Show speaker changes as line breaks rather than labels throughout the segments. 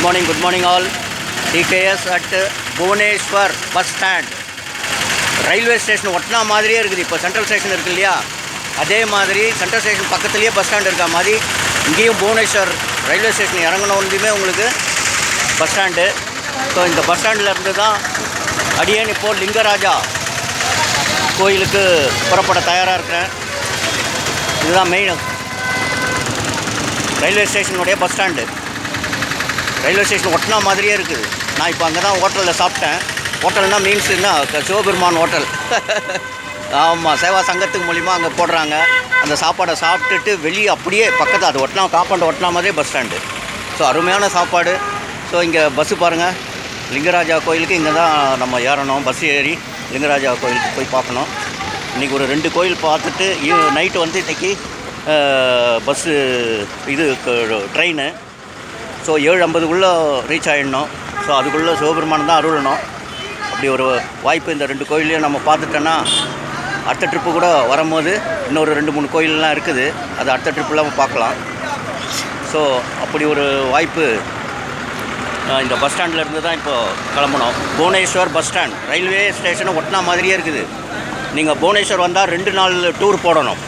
Good morning all. DKS at Bhubaneswar bus stand. Railway station ஒட்டினா மாதிரியே இருக்குது. இப்போ சென்ட்ரல் ஸ்டேஷன் இருக்குது இல்லையா, அதே மாதிரி சென்ட்ரல் ஸ்டேஷன் பக்கத்துலேயே பஸ் ஸ்டாண்ட் இருக்க மாதிரி இங்கேயும் புவனேஸ்வர் ரயில்வே ஸ்டேஷன் இறங்கினோன்றையுமே உங்களுக்கு பஸ் ஸ்டாண்டு. ஸோ இந்த பஸ் ஸ்டாண்டில் இருந்து தான் அடியேன் இப்போது லிங்கராஜா கோயிலுக்கு புறப்பட தயாராக இருக்கிறேன். இதுதான் மெயின் ரயில்வே ஸ்டேஷனுடைய பஸ் ஸ்டாண்டு. ரயில்வே ஸ்டேஷன் ஒட்டினா மாதிரியே இருக்குது. நான் இப்போ அங்கே தான் ஹோட்டலில் சாப்பிட்டேன். ஹோட்டல்னால் மீன்ஸ் என்ன, சிவபெருமான் ஹோட்டல். ஆமாம், சேவா சங்கத்துக்கு மூலிமா அங்கே போடுறாங்க. அந்த சாப்பாடை சாப்பிட்டுட்டு வெளியே அப்படியே பக்கத்தில் அது ஒட்டினா காம்பவுண்ட் ஒட்டினா மாதிரியே பஸ் ஸ்டாண்டு. ஸோ அருமையான சாப்பாடு. ஸோ இங்கே பஸ்ஸு பாருங்கள், லிங்கராஜா கோயிலுக்கு இங்கே தான் நம்ம ஏறணும். பஸ் ஏறி லிங்கராஜா கோயிலுக்கு போய் பார்க்கணும். இன்றைக்கி ஒரு 2 கோயில் பார்த்துட்டு நைட்டு வந்து இன்றைக்கி பஸ்ஸு இது ட்ரெயினு. ஸோ 7:50க்குள்ளே ரீச் ஆகிடணும். ஸோ அதுக்குள்ளே சிவபெருமான் தான் அருளணும். அப்படி ஒரு வாய்ப்பு இந்த 2 கோயிலையும் நம்ம பார்த்துட்டோன்னா அடுத்த ட்ரிப்பு கூட வரும்போது இன்னொரு 2-3 கோயிலெலாம் இருக்குது, அது அடுத்த ட்ரிப்பில் பார்க்கலாம். ஸோ அப்படி ஒரு வாய்ப்பு இந்த பஸ் ஸ்டாண்டில் தான் இப்போது கிளம்பணும். புவனேஸ்வர் பஸ் ஸ்டாண்ட் ரயில்வே ஸ்டேஷனை ஒட்டினா மாதிரியே இருக்குது. நீங்கள் புவனேஸ்வர் வந்தால் 2 நாள் டூர் போடணும்.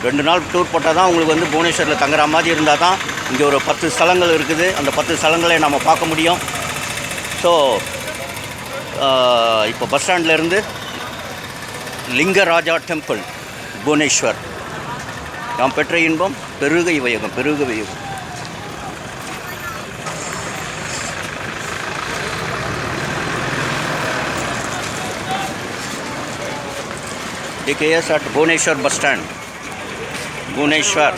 2 நாள் டூர் போட்டால் தான் உங்களுக்கு வந்து புவனேஸ்வரில் தங்குற மாதிரி இருந்தால் தான் இங்கே ஒரு 10 ஸ்தலங்கள் இருக்குது. அந்த 10 ஸ்தலங்களை நம்ம பார்க்க முடியும். ஸோ இப்போ பஸ் ஸ்டாண்ட்லேருந்து லிங்கராஜா டெம்பிள் புவனேஸ்வர். நாம் பெற்ற இன்பம் பெருக வையகம், பெருக வையகம். DKS at Bhubaneswar bus stand, Bhubaneswar.